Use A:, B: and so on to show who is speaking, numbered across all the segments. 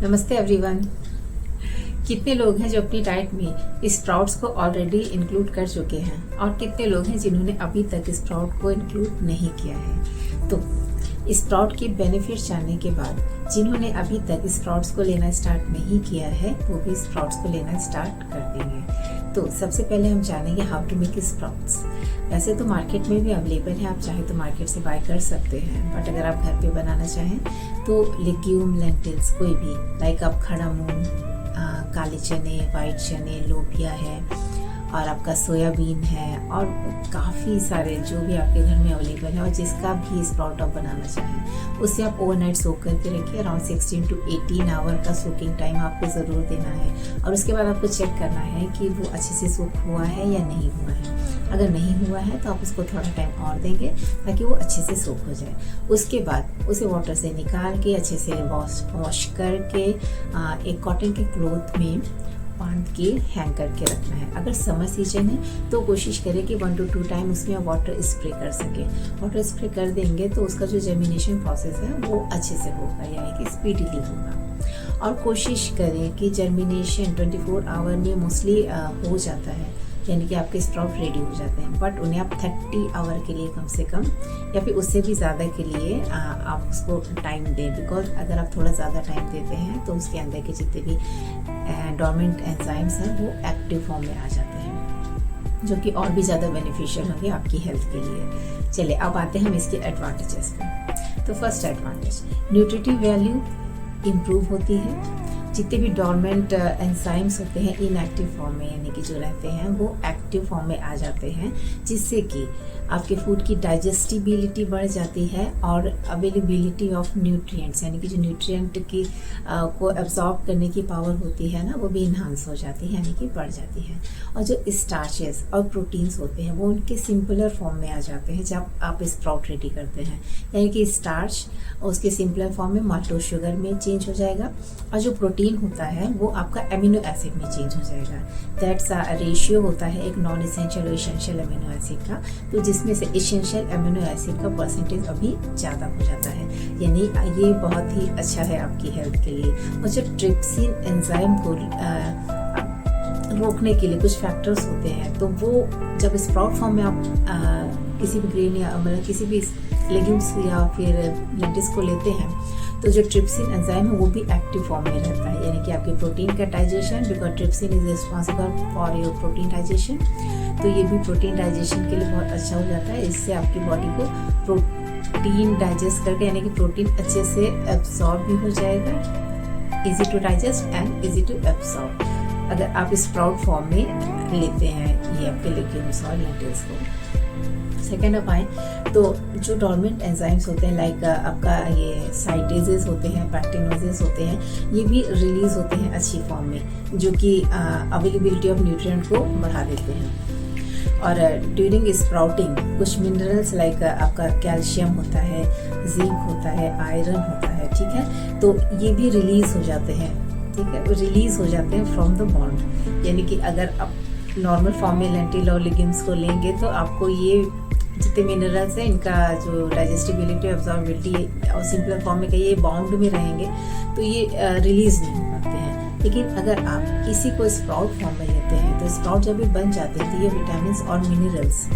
A: नमस्ते एवरीवन। कितने लोग हैं जो अपनी डाइट में स्प्राउट्स को ऑलरेडी इंक्लूड कर चुके हैं और कितने लोग हैं जिन्होंने अभी तक स्प्राउट को इंक्लूड नहीं किया है। तो स्प्राउट के बेनिफिट्स जानने के बाद जिन्होंने अभी तक स्प्राउट्स को लेना स्टार्ट नहीं किया है वो भी स्प्राउट्स को लेना स्टार्ट कर देंगे। तो सबसे पहले हम जानेंगे हाउ टू मेक स्प्राउट्स। वैसे तो मार्केट में भी अवेलेबल है, आप चाहे तो मार्केट से बाय कर सकते हैं, बट अगर आप घर पे बनाना चाहें तो लेग्यूम लेंटिल्स कोई भी, लाइक आप खड़ा मूंग, काले चने, वाइट चने, लोबिया है और आपका सोयाबीन है और काफ़ी सारे जो भी आपके घर में अवेलेबल है और जिसका भी स्प्राउट आप बनाना चाहें उसे आप ओवरनाइट सोक करके रखिए। अराउंड 16 to 18 आवर का सोकिंग टाइम आपको ज़रूर देना है और उसके बाद आपको चेक करना है कि वो अच्छे से सोक हुआ है या नहीं हुआ है। अगर नहीं हुआ है तो आप उसको थोड़ा टाइम और देंगे ताकि वो अच्छे से सोक हो जाए। उसके बाद उसे वाटर से निकाल के अच्छे से वॉश करके एक कॉटन के क्लॉथ में बांध के हैंग करके रखना है। अगर समर सीजन है तो कोशिश करें कि 1 to 2 टाइम उसमें आप वाटर स्प्रे कर सकें। वाटर स्प्रे कर देंगे तो उसका जो जर्मिनेशन प्रोसेस है वो अच्छे से होगा, यानी कि स्पीडीली होगा। और कोशिश करें कि जर्मिनेशन 24 आवर में मोस्टली हो जाता है, यानी कि आपके स्प्राउट रेडी हो जाते हैं, बट उन्हें आप 30 आवर के लिए कम से कम या फिर उससे भी ज़्यादा के लिए आप उसको टाइम दें। बिकॉज अगर आप थोड़ा ज़्यादा टाइम देते हैं तो उसके अंदर के जितने भी डोरमेंट एंजाइम्स हैं वो एक्टिव फॉर्म में आ जाते हैं, जो कि और भी ज़्यादा बेनिफिशियल होंगे आपकी हेल्थ के लिए। चलिए अब आते हैं हम इसके एडवांटेजेस पे। तो first advantage, nutritive value improve होती है। जितने भी डोरमेंट एंजाइम्स होते हैं इनएक्टिव फॉर्म में, यानी कि जो रहते हैं वो एक्टिव फॉर्म में आ जाते हैं, जिससे कि आपके फूड की डाइजेस्टिबिलिटी बढ़ जाती है और अवेलेबिलिटी ऑफ न्यूट्रिएंट्स, यानी कि जो न्यूट्रिएंट की को एब्जॉर्ब करने की पावर होती है ना, वो भी इन्हांस हो जाती है, यानी कि बढ़ जाती है। और जो स्टार्चेस और प्रोटीन्स होते हैं वो उनके सिंपलर फॉर्म में आ जाते हैं जब आप स्प्राउट रेडी करते हैं, यानी कि स्टार्च उसके सिंपलर फॉर्म में माल्टोज शुगर में चेंज हो जाएगा और जो प्रोटीन होता है वो आपका एमिनो एसिड में चेंज हो जाएगा। दैट्स रेशियो होता है एक नॉन इसेंशियल और इसेंशियल एमिनो एसिड का, तो जिसमें से इसेंशियल एमिनो एसिड का परसेंटेज अभी ज़्यादा हो जाता है, यानी ये बहुत ही अच्छा है आपकी हेल्थ के लिए। और जो ट्रिप्सिन एंजाइम को रोकने के लिए कुछ फैक्टर्स होते हैं, तो वो जब स्प्राउट फॉर्म में आप किसी भी ग्रेन या मतलब किसी भी लेग्यूम्स या फिर लेंटिल्स को लेते हैं तो जो ट्रिप्सिन एंजाइम है वो भी एक्टिव फॉर्म में रहता है, यानी कि आपके प्रोटीन का digestion, because trypsin is responsible for your protein digestion, तो ये भी प्रोटीन डाइजेशन के लिए बहुत अच्छा हो जाता है। इससे आपकी बॉडी को प्रोटीन डाइजेस्ट करके, यानी कि प्रोटीन अच्छे से एब्सॉर्ब भी हो जाएगा, easy to digest and easy to absorb, अगर आप स्प्राउट फॉर्म में लेते हैं ये आपके लेग्यूम्स और लेंटिल्स को। सेकेंड अप आए तो जो डोरमेंट एंजाइम्स होते हैं, लाइक आपका ये साइटेजेस होते हैं, पैक्टिनोजेस होते हैं, ये भी रिलीज होते हैं अच्छी फॉर्म में, जो कि अवेलेबिलिटी ऑफ न्यूट्रिएंट को बढ़ा देते हैं। और ड्यूरिंग स्प्राउटिंग कुछ मिनरल्स लाइक आपका कैल्शियम होता है, जिंक होता है, आयरन होता है, ठीक है, तो ये भी रिलीज हो जाते हैं, ठीक है, रिलीज हो जाते हैं फ्रॉम द बॉन्ड। यानी कि अगर आप नॉर्मल फॉर्म में लेंटिल और लेग्यूम्स को लेंगे तो आपको ये जितने मिनरल्स हैं इनका जो डाइजेस्टिबिलिटी, एब्जॉर्बिलिटी और सिंपलर फॉर्म में ये बाउंड में रहेंगे तो ये रिलीज नहीं हो पाते हैं। लेकिन अगर आप इसी को स्प्राउट फॉर्म में लेते हैं तो स्प्राउट जब भी बन जाते हैं तो ये विटामिन और मिनरल्स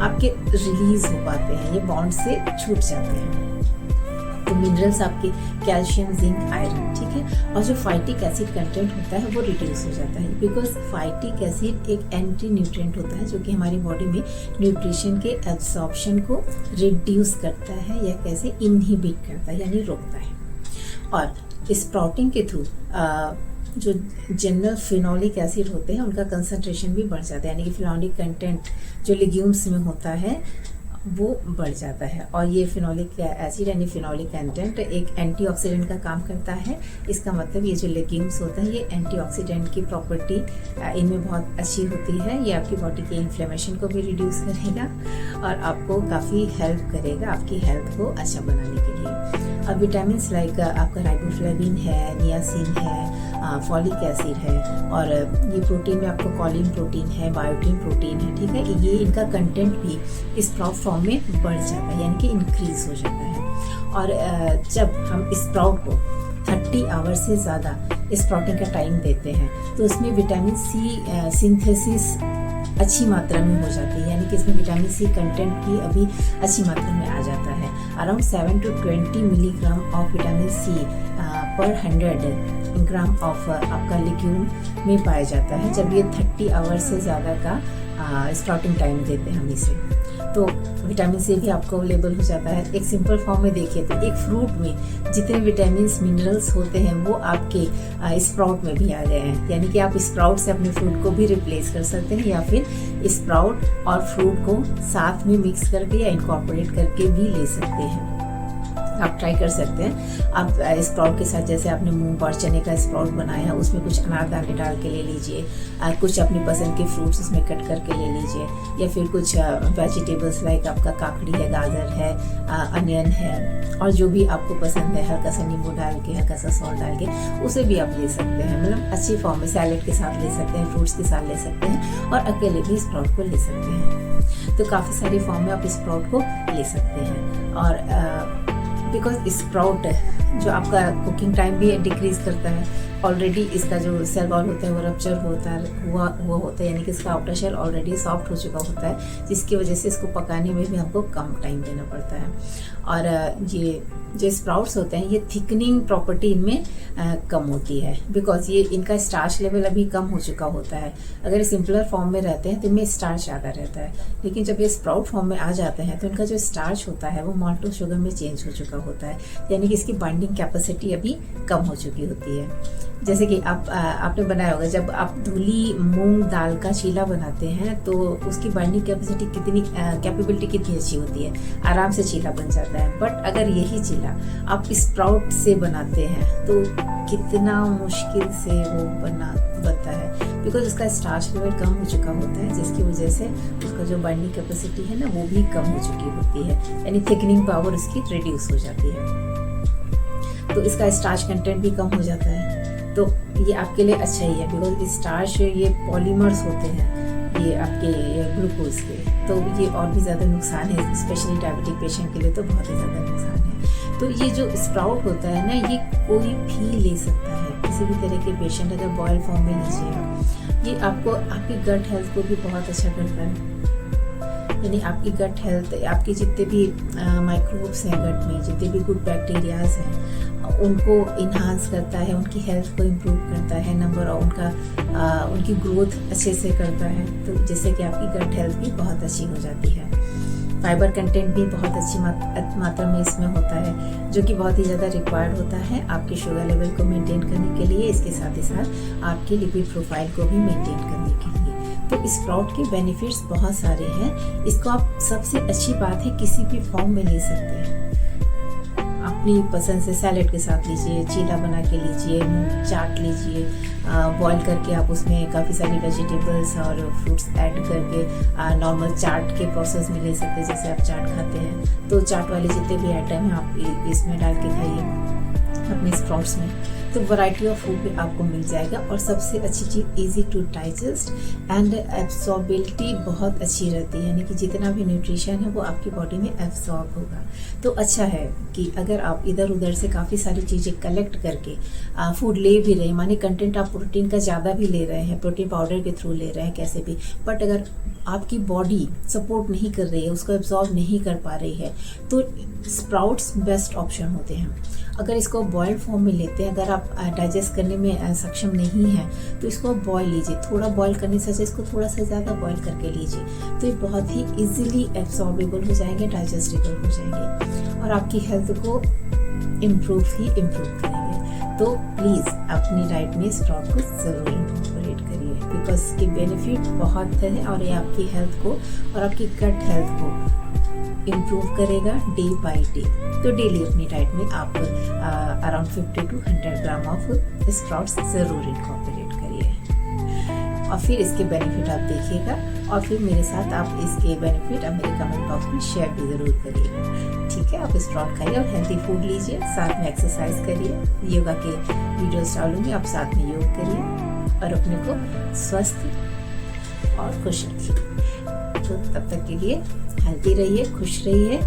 A: आपके रिलीज हो पाते हैं, ये बाउंड से छूट जाते हैं। तो मिनरल्स आपके कैल्शियम, जिंक, आयरन, ठीक है, और जो फाइटिक एसिड कंटेंट होता है वो रिड्यूस हो जाता है, बिकॉज फाइटिक एसिड एक एंटी न्यूट्रिएंट होता है जो कि हमारी बॉडी में न्यूट्रिशन के एब्सॉर्प्शन को रिड्यूस करता है या कैसे इनहिबिट करता है, यानी रोकता है। और स्प्राउटिंग के थ्रू जो जनरल फिनोलिक एसिड होते हैं उनका कंसंट्रेशन भी बढ़ जाता है, यानी कि फिनोलिक कंटेंट जो लेग्यूम्स में होता है वो बढ़ जाता है। और ये फिनोलिक एसिड यानी फिनोलिक कंटेंट एक एंटीऑक्सीडेंट का काम करता है। इसका मतलब ये जो लेग्यूम्स होता है ये एंटीऑक्सीडेंट की प्रॉपर्टी इनमें बहुत अच्छी होती है। ये आपकी बॉडी के इन्फ्लेमेशन को भी रिड्यूस करेगा और आपको काफ़ी हेल्प करेगा आपकी हेल्थ को अच्छा बनाने के लिए। और विटामिन लाइक आपका राइबोफ्लेविन है, नियासिन है, फॉलिक एसिड है, और ये प्रोटीन में आपको कॉलिन प्रोटीन है, बायोटिन प्रोटीन है, ठीक है, ये इनका कंटेंट भी स्प्राउट फॉर्म में बढ़ जाता है, यानी कि इंक्रीज हो जाता है। और जब हम स्प्राउट को 30 आवर से ज़्यादा स्प्राउटिंग का टाइम देते हैं, तो उसमें विटामिन सी सिंथेसिस अच्छी मात्रा में हो जाती है, यानी कि इसमें विटामिन सी कंटेंट भी अभी अच्छी मात्रा में आ जाता है। Around 7 to 20 milligram of vitamin C per 100 gram of आपका लिक्विड में पाया जाता है, जब ये 30 आवर से ज़्यादा का स्प्राउटिंग टाइम देते हैं हम इसे, तो विटामिन सी भी आपको अवेलेबल हो जाता है। एक सिंपल फॉर्म में देखिए तो एक फ्रूट में जितने विटामिन मिनरल्स होते हैं वो आपके स्प्राउट में भी आ गए हैं, यानी कि आप स्प्राउट से अपने फ्रूट को भी रिप्लेस कर सकते हैं, या फिर स्प्राउट और फ्रूट को साथ में मिक्स करके या इनकॉर्पोरेट करके भी ले सकते हैं। आप ट्राई कर सकते हैं। आप स्प्राउट के साथ, जैसे आपने मूंग और चने का स्प्राउट बनाया, उसमें कुछ अनारदाने डाल के ले लीजिए, कुछ अपनी पसंद के फ्रूट्स उसमें कट करके ले लीजिए, या फिर कुछ वेजिटेबल्स लाइक आपका काकड़ी है, गाजर है, अनियन है, और जो भी आपको पसंद है, हल्का सा नींबू डाल के, हल्का सा सॉल्ट डाल के उसे भी आप ले सकते हैं। मतलब अच्छी फॉर्म में सैलेड के साथ ले सकते हैं, फ्रूट्स के साथ ले सकते हैं, और अकेले भी स्प्राउट को ले सकते हैं। तो काफ़ी सारी फॉर्म में आप स्प्राउट को ले सकते हैं। और बिकॉज स्प्राउट जो आपका कुकिंग टाइम भी डिक्रीज करता है, ऑलरेडी इसका जो सेल वॉल होता है वो रप्चर होता है हुआ होता है, यानी कि इसका आउटर शेल ऑलरेडी सॉफ्ट हो चुका होता है, जिसकी वजह से इसको पकाने में भी हमको कम टाइम देना पड़ता है। और ये जो स्प्राउट्स होते हैं ये थिकनिंग प्रॉपर्टी इनमें कम होती है, बिकॉज ये इनका स्टार्च लेवल अभी कम हो चुका होता है। अगर सिंपलर फॉर्म में रहते हैं तो इनमें स्टार्च ज़्यादा रहता है, लेकिन जब ये स्प्राउट फॉर्म में आ जाते हैं तो इनका जो स्टार्च होता है वो माल्टोज शुगर में चेंज हो चुका होता है, यानी कि इसकी बाइंडिंग कैपेसिटी अभी कम हो चुकी होती है। जैसे कि आपने बनाया होगा, जब आप धुली मूंग दाल का चीला बनाते हैं तो उसकी बाइंडिंग कैपेसिटी कैपेबिलिटी कितनी अच्छी होती है, आराम से चीला बन जाता है। बट अगर यही चीला आप स्प्राउट से बनाते हैं तो कितना मुश्किल से वो बनता है, बिकॉज उसका स्टार्च लेवल कम हो चुका होता है, जिसकी वजह से उसका जो बाइंडिंग कैपेसिटी है ना वो भी कम हो चुकी होती है, यानी थिकनिंग पावर उसकी रिड्यूस हो जाती है, तो इसका स्टार्च कंटेंट भी कम हो जाता है। तो ये आपके लिए अच्छा ही है, बिकॉज स्टार्च ये पॉलीमर्स होते हैं ये आपके ग्लूकोज के, तो ये और भी ज़्यादा नुकसान है, स्पेशली डायबिटिक पेशेंट के लिए तो बहुत ही ज़्यादा नुकसान है। तो ये जो स्प्राउट होता है ना, ये कोई भी ले सकता है, किसी भी तरह के पेशेंट अगर बॉयल फॉर्म में लीजिएगा, ये आपको आपकी गट हेल्थ को भी बहुत अच्छा करता है, यानी आपकी गट हेल्थ, आपके जितने भी माइक्रोब्स हैं गट में, जितने भी गुड बैक्टीरियाज हैं उनको इन्हांस करता है, उनकी हेल्थ को इम्प्रूव करता है, नंबर और उनकी ग्रोथ अच्छे से करता है, तो जिससे कि आपकी गट हेल्थ भी बहुत अच्छी हो जाती है। फाइबर कंटेंट भी बहुत अच्छी मात्रा में इसमें होता है, जो कि बहुत ही ज़्यादा रिक्वायर्ड होता है आपके शुगर लेवल को मेंटेन करने के लिए, इसके साथ ही साथ आपके लिपिड प्रोफाइल को भी मेंटेन करने के लिए। तो स्प्राउट के बेनिफिट्स बहुत सारे हैं। इसको आप, सबसे अच्छी बात है, किसी भी फॉर्म में ले सकते हैं, अपनी पसंद से सैलेड के साथ लीजिए, चीला बना के लीजिए, चाट लीजिए, बॉईल करके आप उसमें काफ़ी सारी वेजिटेबल्स और फ्रूट्स ऐड करके नॉर्मल चाट के प्रोसेस में ले सकते हैं। जैसे आप चाट खाते हैं तो चाट वाले जितने भी आइटम हैं आप इसमें डाल के खाइए अपने स्प्राउट्स में, तो वैरायटी ऑफ फूड भी आपको मिल जाएगा। और सबसे अच्छी चीज़, इजी टू डाइजेस्ट एंड एब्सॉर्बिलिटी बहुत अच्छी रहती है, यानी कि जितना भी न्यूट्रिशन है वो आपकी बॉडी में एब्सॉर्ब होगा। तो अच्छा है कि अगर आप इधर उधर से काफ़ी सारी चीज़ें कलेक्ट करके फूड ले भी रहे हैं, माने कंटेंट आप प्रोटीन का ज़्यादा भी ले रहे हैं, प्रोटीन पाउडर के थ्रू ले रहे हैं, कैसे भी, बट अगर आपकी बॉडी सपोर्ट नहीं कर रही है, उसको एब्जॉर्ब नहीं कर पा रही है, तो स्प्राउट्स बेस्ट ऑप्शन होते हैं। अगर इसको बॉइल्ड फॉर्म में लेते हैं, अगर आप डाइजेस्ट करने में सक्षम नहीं हैं तो इसको बॉयल लीजिए, थोड़ा बॉयल करने से इसको थोड़ा सा ज़्यादा बॉयल करके लीजिए, तो ये बहुत ही इजीली एब्सॉर्बेबल हो जाएंगे, डाइजेस्टेबल हो जाएंगे और आपकी हेल्थ को इम्प्रूव करेंगे। तो प्लीज़ अपनी डाइट में स्प्राउट को ज़रूर इंकॉर्पोरेट करिए, बिकॉज इसके बेनिफिट बहुत है और ये आपकी हेल्थ को और आपकी गट हेल्थ को इम्प्रूव करेगा डे बाई डे। तो डेली अपनी डाइट में आप around 50 to 100 gram of sprouts ज़रूर इंकॉर्पोरेट करिए और फिर इसके बेनिफिट आप देखिएगा और फिर मेरे साथ आप इसके बेनिफिट आप मेरे कमेंट बॉक्स में शेयर भी ज़रूर करिएगा। ठीक है, आप स्प्राउट खाइए और हेल्दी फूड लीजिए, साथ में एक्सरसाइज करिए, योगा के वीडियोस डालूंगी, आप साथ में योग करिए और अपने को स्वस्थ और खुश रखिए। तो तब तक के लिए हेल्दी रहिए, खुश रहिए